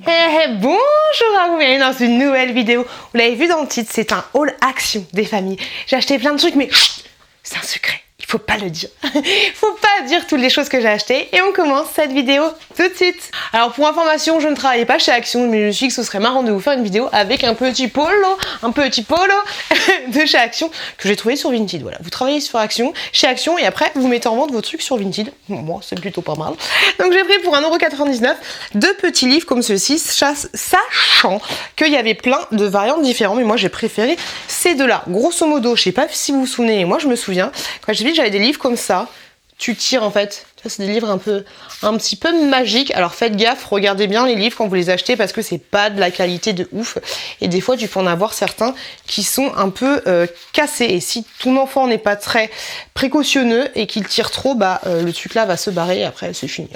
Bonjour à vous, bienvenue dans une nouvelle vidéo. Vous l'avez vu dans le titre, c'est un haul action des familles. J'ai acheté plein de trucs, mais c'est un secret. Il faut pas le dire. Faut pas dire toutes les choses que j'ai achetées. Et on commence cette vidéo tout de suite. Alors pour information, je ne travaillais pas chez Action, mais je me suis dit que ce serait marrant de vous faire une vidéo avec un petit polo de chez Action que j'ai trouvé sur Vinted. Voilà, vous travaillez sur Action, chez Action, et après vous mettez en vente vos trucs sur Vinted. Bon, moi, c'est plutôt pas mal. Donc j'ai pris pour 1,99 € deux petits livres comme ceci, sachant qu'il y avait plein de variantes différentes, mais moi j'ai préféré ces deux-là. Grosso modo, je sais pas si vous vous souvenez, moi je me souviens, quand j'étais petite, j'avais des livres comme ça. Tu tires en fait. Ça, c'est des livres un petit peu magiques. Alors faites gaffe, regardez bien les livres quand vous les achetez parce que c'est pas de la qualité de ouf. Et des fois, tu peux en avoir certains qui sont un peu cassés. Et si ton enfant n'est pas très précautionneux et qu'il tire trop, bah le truc là va se barrer et après c'est fini.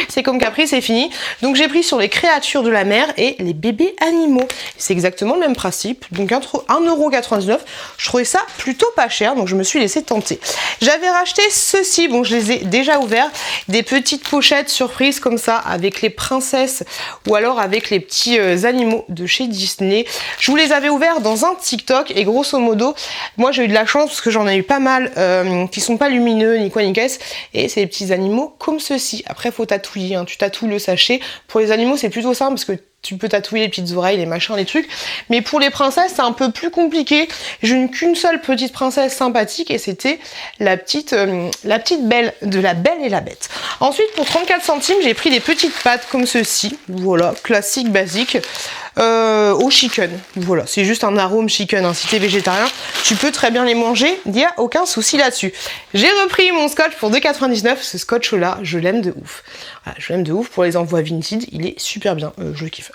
C'est comme Capri, c'est fini. Donc j'ai pris sur les créatures de la mer et les bébés animaux. C'est exactement le même principe. Donc 1,99 €. Je trouvais ça plutôt pas cher, donc je me suis laissée tenter. J'avais racheté ceux-ci, bon je les ai déjà ouverts. Des petites pochettes surprises comme ça avec les princesses ou alors avec les petits animaux de chez Disney. Je vous les avais ouverts dans un TikTok et grosso modo, moi j'ai eu de la chance parce que j'en ai eu pas mal qui sont pas lumineux ni quoi ni qu'est-ce, et c'est des petits animaux comme ceci. Après faut tatouiller, hein. Tu tatoues le sachet. Pour les animaux c'est plutôt simple parce que tu peux tatouer les petites oreilles, les machins, les trucs. Mais pour les princesses, c'est un peu plus compliqué. J'ai eu qu'une seule petite princesse sympathique et c'était la petite belle de La Belle et la Bête. Ensuite, pour 34 centimes, j'ai pris des petites pâtes comme ceci. Voilà, classique, basique. Au chicken. Voilà, c'est juste un arôme chicken. Hein. Si t'es végétarien, tu peux très bien les manger. Il n'y a aucun souci là-dessus. J'ai repris mon scotch pour 2,99 €. Ce scotch-là, je l'aime de ouf. Voilà, je l'aime de ouf pour les envois Vinted. Il est super bien. Je le kiffe.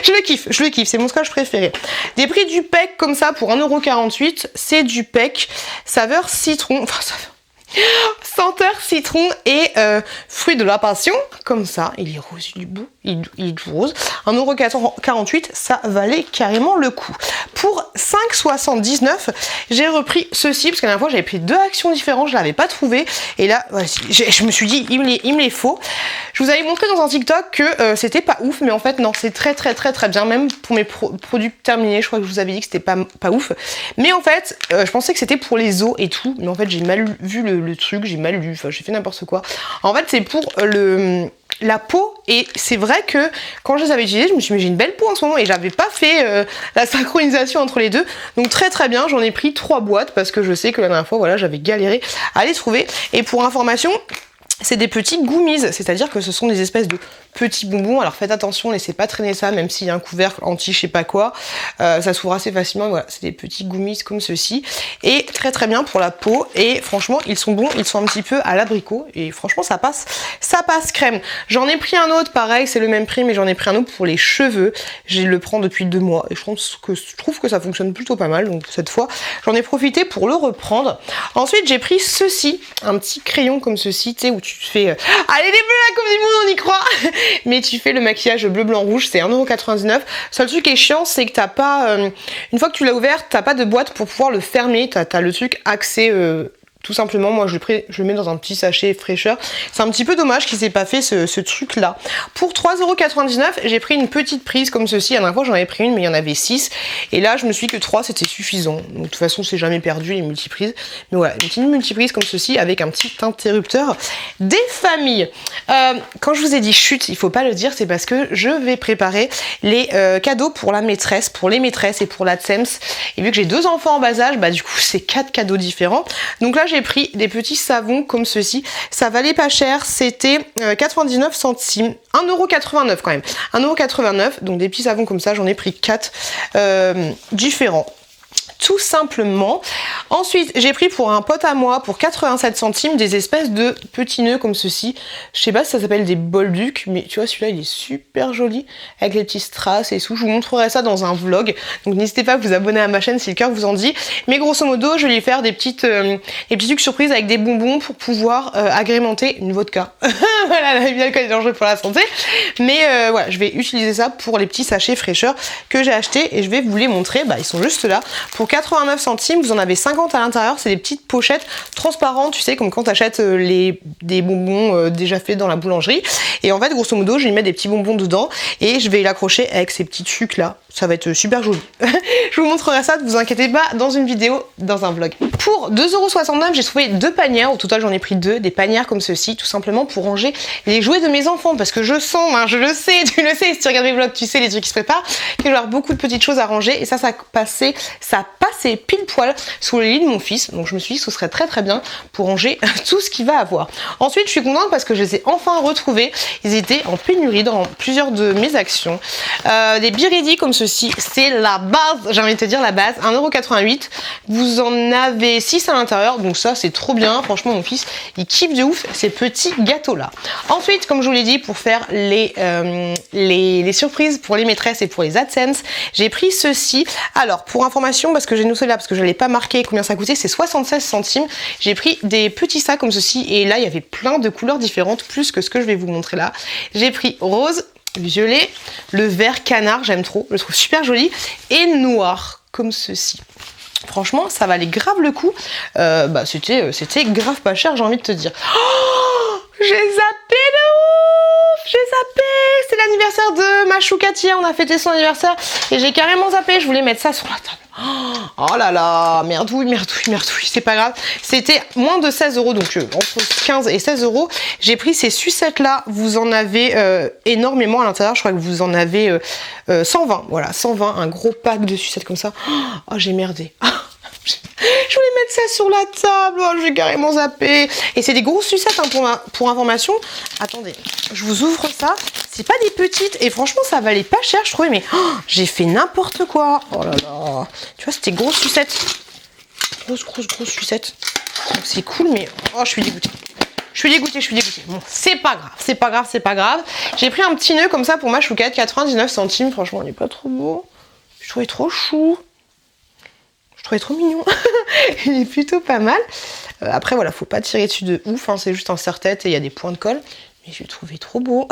je le kiffe. C'est mon scotch préféré. Des prix du PEC comme ça pour 1,48 €. C'est du PEC. Saveur citron. Enfin, senteur citron et fruit de la passion, comme ça, il est rose du bout, il est tout rose. 1,48 €, ça valait carrément le coup. Pour 5,79 €, j'ai repris ceci, parce que la dernière fois j'avais pris deux actions différentes, je l'avais pas trouvé, et là, voici, je me suis dit, il me les faut. Je vous avais montré dans un TikTok que c'était pas ouf, mais en fait non, c'est très bien, même pour mes produits terminés, je crois que je vous avais dit que c'était pas ouf. Mais en fait, je pensais que c'était pour les os et tout, mais en fait j'ai mal vu le truc, j'ai mal lu, enfin j'ai fait n'importe quoi. En fait c'est pour la peau, et c'est vrai que quand je les avais utilisés, je me suis dit mais j'ai une belle peau en ce moment et j'avais pas fait la synchronisation entre les deux. Donc très bien, j'en ai pris 3 boîtes parce que je sais que la dernière fois voilà, j'avais galéré à les trouver. Et pour information, c'est des petits gummies, c'est-à-dire que ce sont des espèces de petits bonbons. Alors faites attention, laissez pas traîner ça, même s'il y a un couvercle anti je sais pas quoi, ça s'ouvre assez facilement. Voilà, c'est des petits gummies comme ceci, et très bien pour la peau. Et franchement, ils sont bons, ils sont un petit peu à l'abricot, et franchement ça passe crème. J'en ai pris un autre, pareil, c'est le même prix, mais j'en ai pris un autre pour les cheveux. Je le prends depuis 2 mois, et je trouve que ça fonctionne plutôt pas mal. Donc cette fois, j'en ai profité pour le reprendre. Ensuite, j'ai pris ceci, un petit crayon comme ceci, tu sais, où tu fais allez les bleus la Coupe du Monde, on y croit. Mais tu fais le maquillage bleu, blanc, rouge, c'est 1,99 €. Seul truc qui est chiant, c'est que t'as pas une fois que tu l'as ouvert, t'as pas de boîte pour pouvoir le fermer. T'as le truc axé tout simplement. Moi je le mets dans un petit sachet fraîcheur. C'est un petit peu dommage qu'il s'est pas fait ce truc là. Pour 3,99 €, j'ai pris une petite prise comme ceci. La dernière fois j'en avais pris une, mais il y en avait 6, et là je me suis dit que 3 c'était suffisant. Donc de toute façon c'est jamais perdu les multiprises, mais voilà, une petite multiprise comme ceci avec un petit interrupteur des familles. Quand je vous ai dit chut, il faut pas le dire, c'est parce que je vais préparer les cadeaux pour la maîtresse, pour les maîtresses et pour la TSEMS. Et vu que j'ai 2 enfants en bas âge, bah du coup c'est 4 cadeaux différents. Donc là j'ai pris des petits savons comme ceci. Ça valait pas cher, c'était 99 centimes. 1,89 € quand même. 1,89 €, donc des petits savons comme ça, j'en ai pris 4 différents. Tout simplement. Ensuite, j'ai pris pour un pote à moi, pour 87 centimes, des espèces de petits nœuds comme ceci. Je sais pas si ça s'appelle des bolducs, mais tu vois, celui-là, il est super joli, avec les petits strass et tout. Je vous montrerai ça dans un vlog, donc n'hésitez pas à vous abonner à ma chaîne si le cœur vous en dit. Mais grosso modo, je vais lui faire des petits trucs surprises avec des bonbons pour pouvoir agrémenter une vodka. Voilà, l'alcool est dangereux pour la santé. Mais voilà, je vais utiliser ça pour les petits sachets fraîcheurs que j'ai achetés, et je vais vous les montrer. Bah, ils sont juste là. Pour 89 centimes, vous en avez 50 à l'intérieur. C'est des petites pochettes transparentes, tu sais, comme quand tu achètes des bonbons déjà faits dans la boulangerie. Et en fait, grosso modo, je vais lui mettre des petits bonbons dedans et je vais l'accrocher avec ces petites sucres là. Ça va être super joli. Je vous montrerai ça, ne vous inquiétez pas, dans une vidéo, dans un vlog. Pour 2,69 €, j'ai trouvé 2 panières. Au total, j'en ai pris 2, des panières comme ceci, tout simplement pour ranger les jouets de mes enfants. Parce que je sens, hein, je le sais, tu le sais, si tu regardes mes vlogs, tu sais les trucs qui se préparent, que je vais avoir beaucoup de petites choses à ranger. Et ça passait pile poil sous le lit de mon fils. Donc je me suis dit que ce serait très très bien pour ranger tout ce qu'il va avoir. Ensuite, je suis contente parce que je les ai enfin retrouvés. Ils étaient en pénurie dans plusieurs de mes actions. Des Biridi comme ceci, c'est la base, j'ai envie de te dire la base, 1,88 €. Vous en avez 6 à l'intérieur, donc ça c'est trop bien. Franchement, mon fils, il kiffe de ouf ces petits gâteaux là. Ensuite, comme je vous l'ai dit, pour faire les surprises pour les maîtresses et pour les AdSense, j'ai pris ceci. Alors, pour information, parce que j'ai noté là, parce que je n'allais pas marquer combien ça coûtait, c'est 76 centimes. J'ai pris des petits sacs comme ceci, et là, il y avait plein de couleurs différentes, plus que ce que je vais vous montrer là. J'ai pris rose, violet, le vert canard, j'aime trop, je le trouve super joli, et noir, comme ceci. Franchement, ça valait grave le coup. C'était grave pas cher, j'ai envie de te dire. Oh, j'ai zappé de ouf! J'ai zappé! C'est l'anniversaire de ma choucate hier, on a fêté son anniversaire et j'ai carrément zappé. Je voulais mettre ça sur la table. Oh là là, merdouille, c'est pas grave. C'était moins de 16 €, donc entre 15 et 16 €. J'ai pris ces sucettes là, vous en avez énormément à l'intérieur, je crois que vous en avez 120, voilà, 120, un gros pack de sucettes comme ça. Oh, j'ai merdé. Je voulais mettre ça sur la table, oh, j'ai carrément zappé. Et c'est des grosses sucettes hein, pour information. Attendez, je vous ouvre ça. C'est pas des petites et franchement ça valait pas cher je trouvais, mais oh, j'ai fait n'importe quoi. Oh là là. Tu vois, c'était grosses sucettes. Grosses sucettes. Donc c'est cool, mais oh, je suis dégoûtée. Je suis dégoûtée. Bon, c'est pas grave. J'ai pris un petit nœud comme ça pour ma choucate, 99 centimes. Franchement, il est pas trop beau. Je trouvais trop chou. Je trouvais trop mignon. Il est plutôt pas mal. Après, voilà, faut pas tirer dessus de ouf. Hein, c'est juste un serre-tête et il y a des points de colle. Mais je le trouvais trop beau.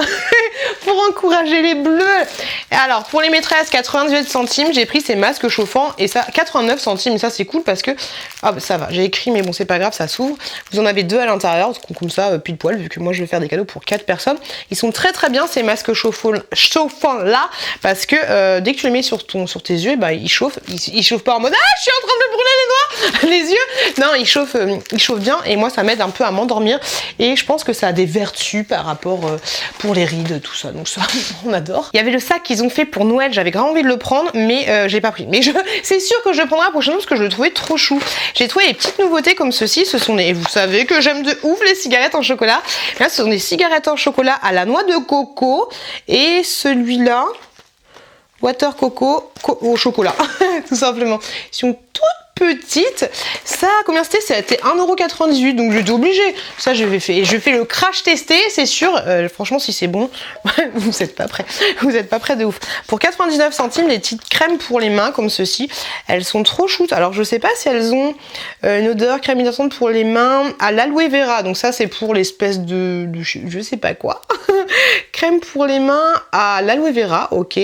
Pour encourager les bleus. Alors, pour les maîtresses, 98 centimes. J'ai pris ces masques chauffants. Et ça, 89 centimes. Et ça, c'est cool parce que... Ah, bah, ça va. J'ai écrit, mais bon, c'est pas grave, ça s'ouvre. Vous en avez 2 à l'intérieur. Comme ça, pile poil, vu que moi, je vais faire des cadeaux pour 4 personnes. Ils sont très très bien, ces masques chauffants là. Parce que dès que tu les mets sur tes yeux, bah, ils chauffent. Ils chauffent pas en mode ah, je suis en train de me brûler les doigts, les yeux. Non, ils chauffent bien. Et moi, ça m'aide un peu à m'endormir. Et je pense que ça a des vertus par rapport pour les rides, tout ça. Donc ça, on adore. Il y avait le sac qu'ils ont fait pour Noël. J'avais grave envie de le prendre, mais j'ai pas pris. Mais c'est sûr que je le prendrai prochainement parce que je le trouvais trop chou. J'ai trouvé des petites nouveautés comme ceci. Ce sont des, vous savez que j'aime de ouf les cigarettes en chocolat. Là, ce sont des cigarettes en chocolat à la noix de coco. Et celui-là, Water Coco au chocolat, tout simplement. Ils sont toutes petites. Ça, combien c'était? C'était 1,98 €, donc j'étais obligée. Ça, je fais le crash tester, c'est sûr. Franchement, si c'est bon, vous n'êtes pas prêts. Vous n'êtes pas prêts de ouf. Pour 99 centimes, les petites crèmes pour les mains, comme ceci, elles sont trop shoots. Alors, je sais pas si elles ont une odeur crème hydratante pour les mains à l'aloe vera. Donc ça, c'est pour l'espèce de je sais pas quoi. Crème pour les mains à l'aloe vera, ok.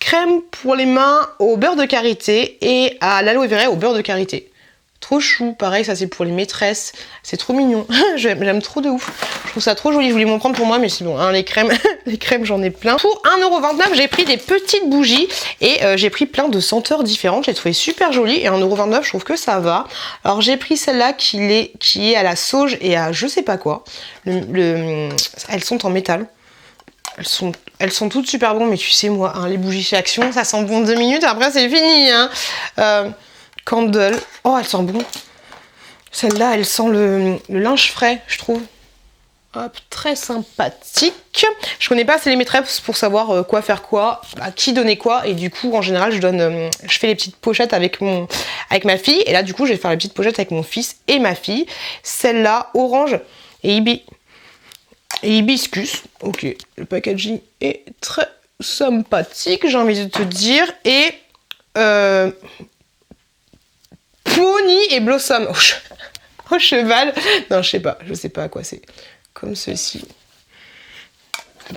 Crème pour les mains au beurre de karité et à l'aloe vera au beurre de karité. Trop chou, pareil, ça c'est pour les maîtresses. C'est trop mignon, j'aime trop de ouf. Je trouve ça trop joli, je voulais m'en prendre pour moi, mais c'est bon, hein, les crèmes, j'en ai plein. Pour 1,29 €, j'ai pris des petites bougies et j'ai pris plein de senteurs différentes. J'ai trouvé super joli et 1,29 €, je trouve que ça va. Alors j'ai pris celle-là qui est à la sauge et à je sais pas quoi. Elles sont en métal. Elles sont toutes super bonnes, mais tu sais moi, hein, les bougies chez Action, ça sent bon 2 minutes, après c'est fini. Hein. Candle, oh elle sent bon. Celle-là, elle sent le linge frais, je trouve. Hop, très sympathique. Je connais pas assez les maîtresses pour savoir quoi faire quoi, à qui donner quoi, et du coup en général je fais les petites pochettes avec ma fille, et là du coup je vais faire les petites pochettes avec mon fils et ma fille. Celle-là, orange et hibiscus, ok, le packaging est très sympathique, j'ai envie de te dire, et pony et blossom au cheval, non je sais pas à quoi c'est, comme ceci.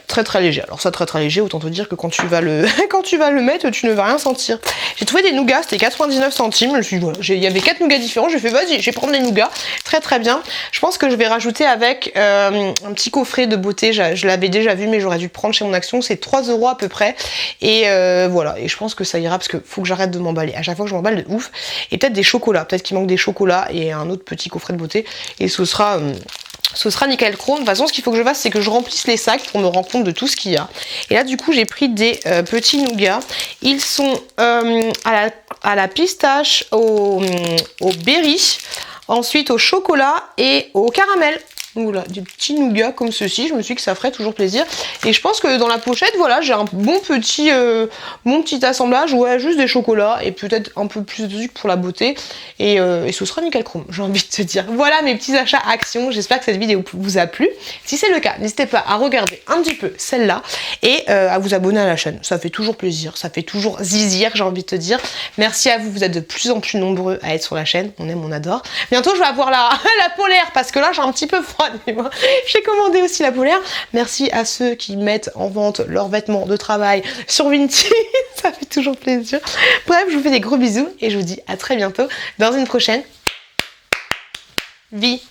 très très léger. Alors ça très très léger, autant te dire que quand tu vas le quand tu vas le mettre, tu ne vas rien sentir. J'ai trouvé des nougats, c'était 99 centimes. Je me suis dit, voilà, il y avait 4 nougats différents, j'ai fait vas-y, je vais prendre des nougats. Très très bien. Je pense que je vais rajouter avec un petit coffret de beauté. Je l'avais déjà vu, mais j'aurais dû le prendre chez Mon Action. C'est 3 € à peu près. Et voilà, et je pense que ça ira parce que faut que j'arrête de m'emballer. À chaque fois que je m'emballe de ouf. Et peut-être des chocolats, peut-être qu'il manque des chocolats et un autre petit coffret de beauté. Et ce sera nickel chrome. De toute façon, ce qu'il faut que je fasse, c'est que je remplisse les sacs pour me rendre compte de tout ce qu'il y a. Et là, du coup, j'ai pris des petits nougats. Ils sont à la pistache, au berry, ensuite au chocolat et au caramel. Voilà, des petits nougats comme ceci. Je me suis dit que ça ferait toujours plaisir. Et je pense que dans la pochette, voilà, j'ai un bon petit assemblage. Ouais, juste des chocolats et peut-être un peu plus de sucre pour la beauté. Et ce sera nickel chrome, j'ai envie de te dire. Voilà mes petits achats Action. J'espère que cette vidéo vous a plu. Si c'est le cas, n'hésitez pas à regarder un petit peu celle-là et à vous abonner à la chaîne. Ça fait toujours plaisir, ça fait toujours zizir, j'ai envie de te dire. Merci à vous, vous êtes de plus en plus nombreux à être sur la chaîne. On aime, on adore. Bientôt, je vais avoir la polaire parce que là, j'ai un petit peu froid. J'ai commandé aussi la polaire. Merci à ceux qui mettent en vente leurs vêtements de travail sur Vinted. Ça fait toujours plaisir. Bref, je vous fais des gros bisous et je vous dis à très bientôt dans une prochaine vidéo.